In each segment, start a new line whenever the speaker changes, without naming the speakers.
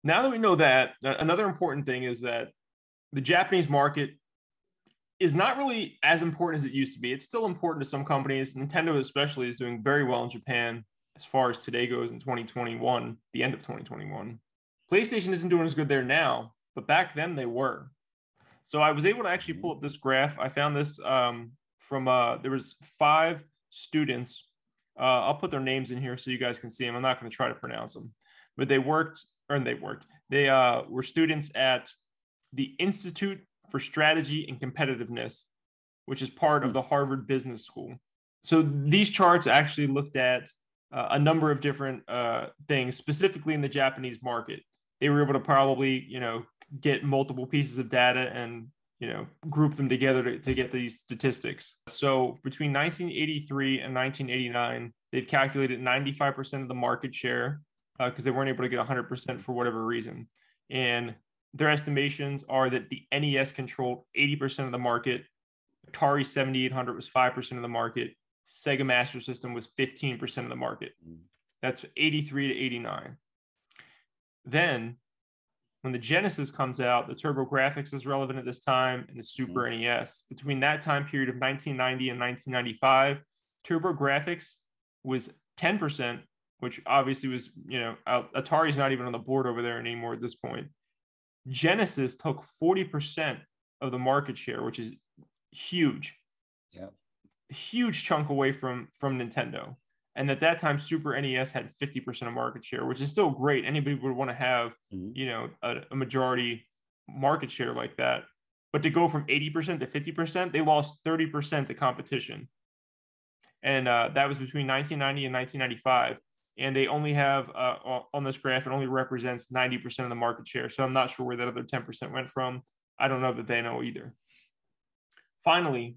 Now that we know that, another important thing is that the Japanese market is not really as important as it used to be. It's still important to some companies. Nintendo, especially, is doing very well in Japan as far as today goes in 2021, the end of 2021. PlayStation isn't doing as good there now, but back then they were. So I was able to actually pull up this graph. I found this from there was 5 students. I'll put their names in here so you guys can see them. I'm not going to try to pronounce them, but they were students at the Institute for Strategy and Competitiveness, which is part of the Harvard Business School. So these charts actually looked at a number of different things, specifically in the Japanese market. They were able to probably, get multiple pieces of data and, group them together to get these statistics. So between 1983 and 1989, they've calculated 95% of the market share because they weren't able to get 100% for whatever reason. And their estimations are that the NES controlled 80% of the market, Atari 7800 was 5% of the market, Sega Master System was 15% of the market. That's 83 to 89. Then, when the Genesis comes out, the TurboGrafx is relevant at this time, and the Super NES. Between that time period of 1990 and 1995, TurboGrafx was 10%, which obviously was, Atari's not even on the board over there anymore at this point. Genesis took 40% of the market share, which is huge.
Yeah.
A huge chunk away from Nintendo. And at that time, Super NES had 50% of market share, which is still great. Anybody would want to have, a majority market share like that. But to go from 80% to 50%, they lost 30% to competition. And that was between 1990 and 1995. And they only have, on this graph, it only represents 90% of the market share. So I'm not sure where that other 10% went from. I don't know that they know either. Finally,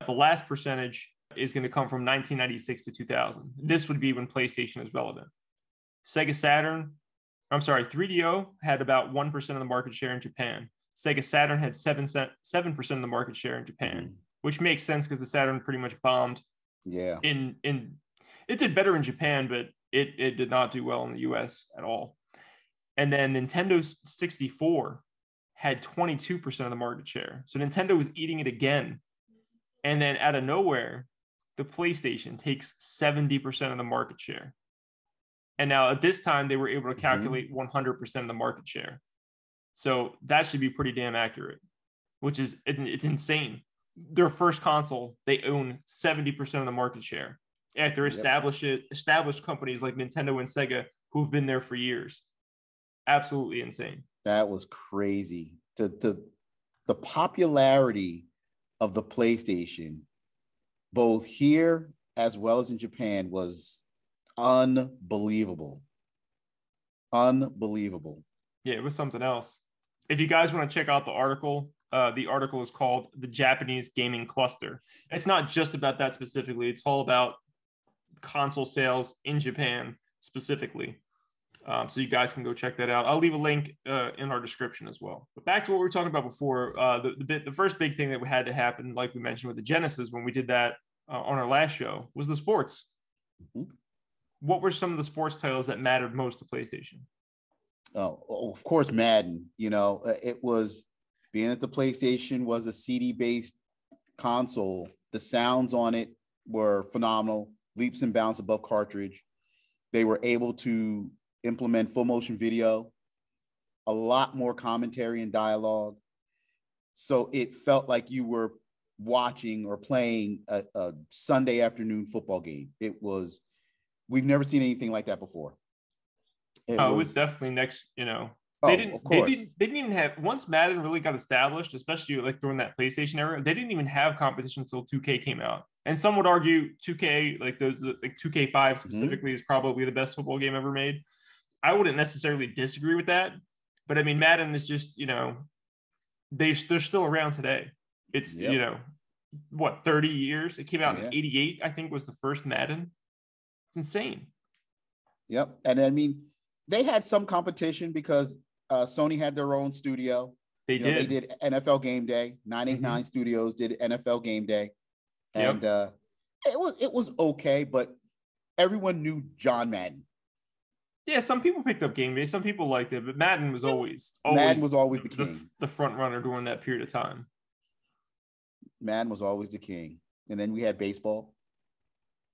the last percentage is going to come from 1996 to 2000. This would be when PlayStation is relevant. 3DO had about 1% of the market share in Japan. Sega Saturn had 7% of the market share in Japan, which makes sense because the Saturn pretty much bombed.
Yeah.
It did better in Japan, but it did not do well in the US at all. And then Nintendo 64 had 22% of the market share. So Nintendo was eating it again. And then out of nowhere, the PlayStation takes 70% of the market share. And now at this time, they were able to calculate 100% of the market share. So that should be pretty damn accurate, which is, it's insane. Their first console, they own 70% of the market share after established companies like Nintendo and Sega who've been there for years. Absolutely insane.
That was crazy. The popularity of the PlayStation, both here as well as in Japan, was unbelievable. Unbelievable.
Yeah, it was something else. If you guys want to check out the article is called The Japanese Gaming Cluster. It's not just about that specifically. It's all about console sales in Japan specifically. So you guys can go check that out. I'll leave a link in our description as well. But back to what we were talking about before, the first big thing that had to happen, like we mentioned with the Genesis when we did that on our last show, was the sports. What were some of the sports titles that mattered most to PlayStation?
Oh, of course, Madden. It was, being that the PlayStation was a CD-based console, the sounds on it were phenomenal, leaps and bounds above cartridge. They were able to implement full motion video, a lot more commentary and dialogue. So it felt like you were watching or playing a Sunday afternoon football game. We've never seen anything like that before.
It was definitely next, they didn't even have, once Madden really got established, especially like during that PlayStation era, they didn't even have competition until 2K came out. And some would argue 2K, like 2K5 specifically, is probably the best football game ever made. I wouldn't necessarily disagree with that, but I mean, Madden is just, they're still around today. It's, 30 years? It came out in 88, I think, was the first Madden. It's insane.
Yep. And I mean, they had some competition because Sony had their own studio. They did NFL Game Day. 989 Studios did NFL Game Day. And it was okay, but everyone knew John Madden.
Yeah, some people picked up game day. Some people liked it, but Madden was always
Madden was always the king,
the front runner during that period of time.
Madden was always the king. And then we had baseball.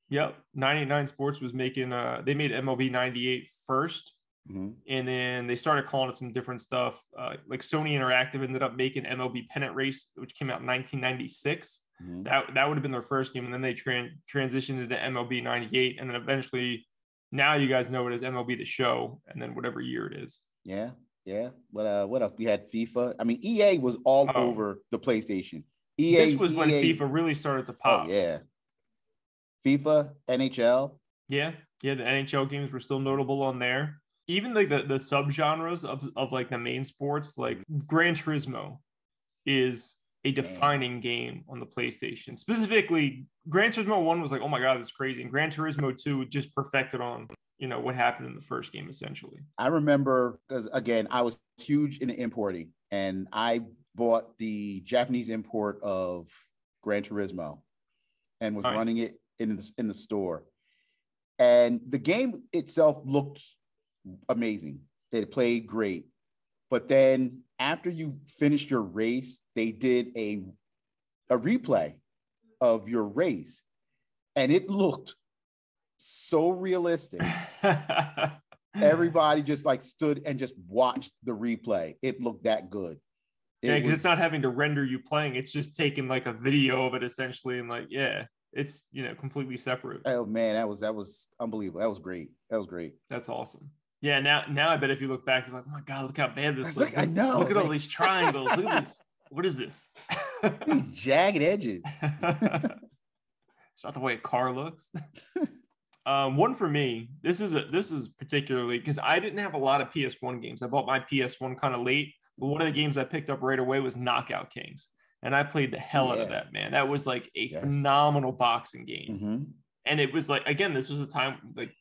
Yep. 99 Sports was making they made MLB 98 first.
Mm-hmm.
And then they started calling it some different stuff. Like Sony Interactive ended up making MLB Pennant Race, which came out in 1996. Mm-hmm. That would have been their first game. And then they transitioned into MLB 98. And then eventually, now you guys know it as MLB The Show. And then whatever year it is.
Yeah. Yeah. What else? We had FIFA. I mean, EA was all over the PlayStation.
This was when FIFA really started to pop.
Oh, yeah. FIFA, NHL.
Yeah. Yeah. The NHL games were still notable on there. Even like the subgenres of like the main sports, like Gran Turismo is a defining game on the PlayStation. Specifically, Gran Turismo 1 was like, oh my God, this is crazy. And Gran Turismo 2 just perfected on, what happened in the first game, essentially.
I remember, because again, I was huge into importing, and I bought the Japanese import of Gran Turismo and was running it in the store. And the game itself looked amazing. It played great. But then after you finished your race, they did a replay of your race, and it looked so realistic. Everybody just like stood and just watched the replay. It looked that good.
Because it's not having to render you playing. It's just taking like a video of it essentially, and like, yeah, it's completely separate.
Oh man, that was unbelievable. That was great.
That's awesome. Yeah, now I bet if you look back, you're like, oh my God, look how bad this looks.
I know.
Look at all these triangles. Look at this. What is this?
These jagged edges.
It's not the way a car looks. One for me, this is particularly because I didn't have a lot of PS1 games. I bought my PS1 kind of late, but one of the games I picked up right away was Knockout Kings. And I played the hell out of that, man. That was like a phenomenal boxing game. Mm-hmm. And it was like, again, this was a time like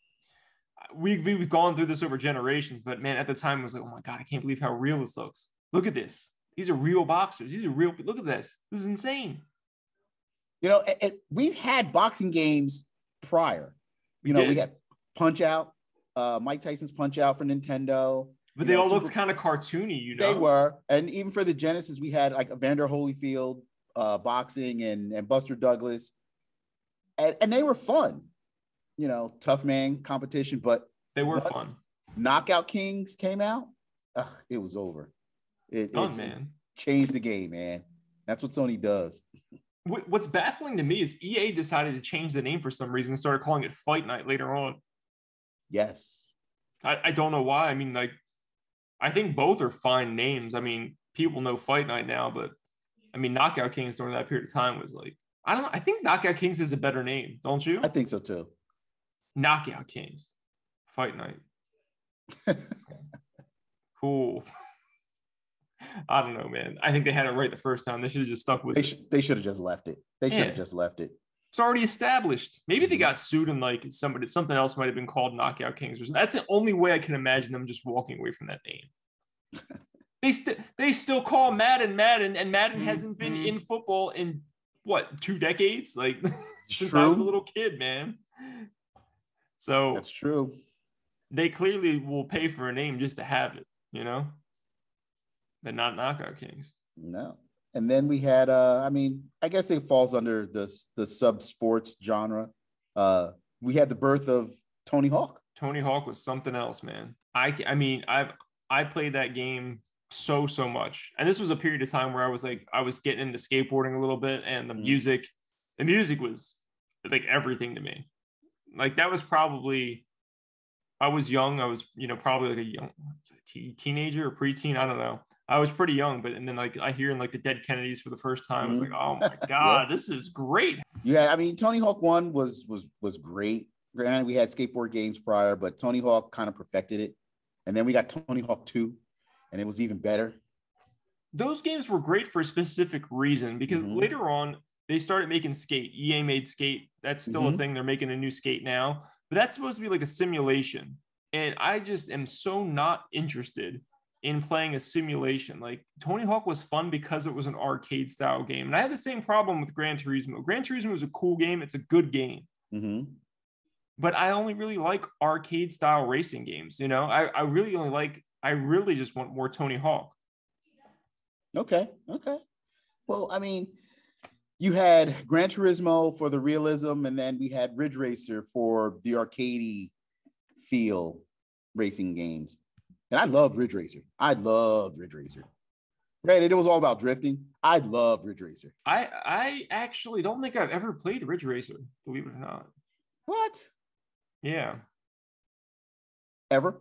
we've gone through this over generations, but man, at the time it was like, oh my God, I can't believe how real this looks. Look at this. These are real boxers. These are real. Look at this. This is insane.
We've had boxing games prior. We had Punch Out, Mike Tyson's Punch Out for Nintendo.
But they all looked kind of cartoony,
They were. And even for the Genesis, we had like Evander Holyfield boxing and Buster Douglas. And they were fun. Tough man competition, but
they were fun.
Knockout Kings came out. It was over. It changed the game, man. That's what Sony does.
What's baffling to me is EA decided to change the name for some reason and started calling it Fight Night later on.
Yes.
I don't know why. I mean, like, I think both are fine names. I mean, people know Fight Night now, but I mean, Knockout Kings during that period of time was like, I don't know. I think Knockout Kings is a better name, don't you?
I think so too.
Knockout Kings, Fight Night. Cool. I don't know, man. I think they had it right the first time. They should have just stuck with it.
They should have just left it. It's
already established. Maybe they got sued and like something else might have been called Knockout Kings or something. That's the only way I can imagine them just walking away from that name. They still call Madden, and Madden hasn't been in football in what, 2 decades? Like since I was a little kid, man. So
that's true.
They clearly will pay for a name just to have it, but not Knockout Kings.
No. And then we had, I guess it falls under the sub sports genre. We had the birth of Tony Hawk.
Tony Hawk was something else, man. I played that game so much, and this was a period of time where I was getting into skateboarding a little bit, and the music was like everything to me. Like that was probably, I was young. I was, probably like a young teenager or preteen. I don't know. I was pretty young, and then like I hear in like the Dead Kennedys for the first time, I was like, oh my God, This is great.
Yeah. I mean, Tony Hawk 1 was great. Granted, we had skateboard games prior, but Tony Hawk kind of perfected it. And then we got Tony Hawk 2, and it was even better.
Those games were great for a specific reason, because later on, they started making Skate. EA made Skate. That's still a thing. They're making a new Skate now. But that's supposed to be like a simulation. And I just am so not interested in playing a simulation. Like Tony Hawk was fun because it was an arcade style game. And I had the same problem with Gran Turismo. Gran Turismo was a cool game. It's a good game. but I only really like arcade style racing games. You know, I really only like, I really just want more Tony Hawk.
Okay. Well, I mean, you had Gran Turismo for the realism, and then we had Ridge Racer for the arcadey feel racing games. And I loved Ridge Racer. Granted, it was all about drifting. I loved Ridge Racer.
I actually don't think I've ever played Ridge Racer, believe it or not.
What?
Yeah.
Ever?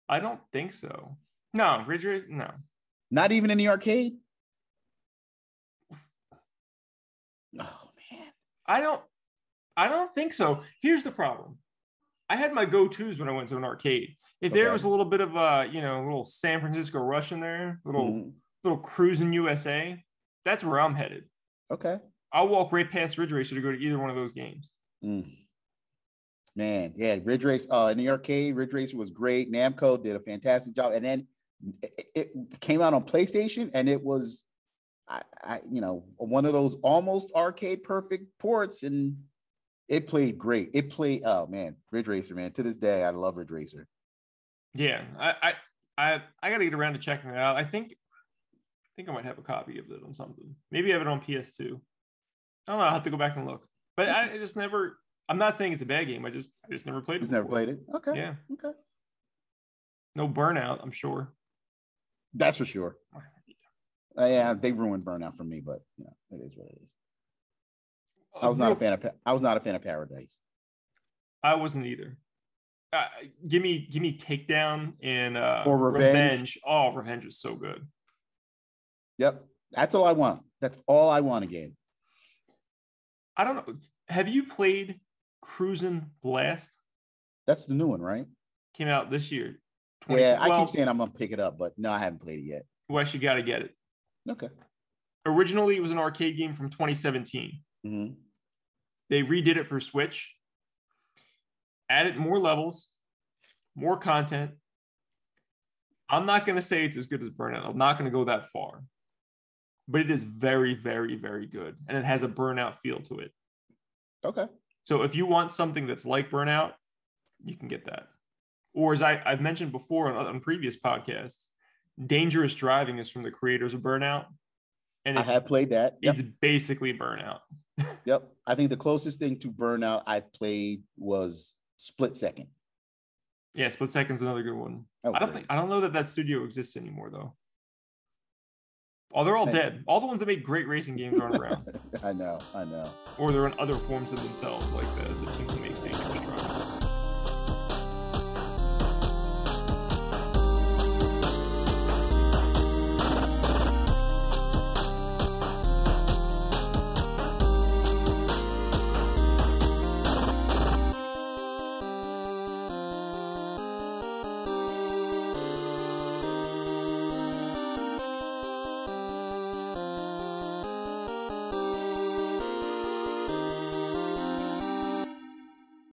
I don't think so. No, Ridge Racer, no.
Not even in the arcade? Oh man.
I don't think so. Here's the problem. I had my go-tos when I went to an arcade. If there was a little bit of a, a little San Francisco rush in there, little cruising USA, that's where I'm headed.
Okay.
I'll walk right past Ridge Racer to go to either one of those games.
Man, yeah, Ridge Racer in the arcade, Ridge Racer was great. Namco did a fantastic job, and then it came out on PlayStation, and it was, one of those almost arcade perfect ports, and it played great. Oh man, Ridge Racer, man. To this day, I love Ridge Racer.
Yeah, I gotta get around to checking it out. I think I might have a copy of it on something. Maybe I have it on PS2. I don't know. I'll have to go back and look. But I just never. I'm not saying it's a bad game. I just never played it.
Just never played it. Okay.
Yeah.
Okay.
No Burnout, I'm sure.
That's for sure. Yeah, they ruined Burnout for me, but it is what it is. I was not a fan of Paradise.
I wasn't either. Give me Takedown and
or Revenge.
Oh, Revenge was so good.
Yep, that's all I want. That's all I want again.
I don't know. Have you played Cruisin' Blast?
That's the new one, right?
Came out this year.
Yeah, I keep saying I'm gonna pick it up, but no, I haven't played it yet.
Wes, you got to get it.
Okay.
Originally, it was an arcade game from 2017.
Mm-hmm.
They redid it for Switch, added more levels, more content. I'm not going to say it's as good as Burnout. I'm not going to go that far. But it is very, very, very good. And it has a Burnout feel to it.
Okay.
So if you want something that's like Burnout, you can get that. Or as I've mentioned before on previous podcasts, Dangerous Driving is from the creators of Burnout. And
I have played that.
Yep. It's basically Burnout.
Yep. I think the closest thing to Burnout I've played was Split Second.
Yeah, Split Second's another good one.
Oh,
I don't know that studio exists anymore though. Oh, they're all dead. All the ones that made great racing games aren't around.
I know.
Or they're in other forms of themselves, like the team that makes Dangerous Driving.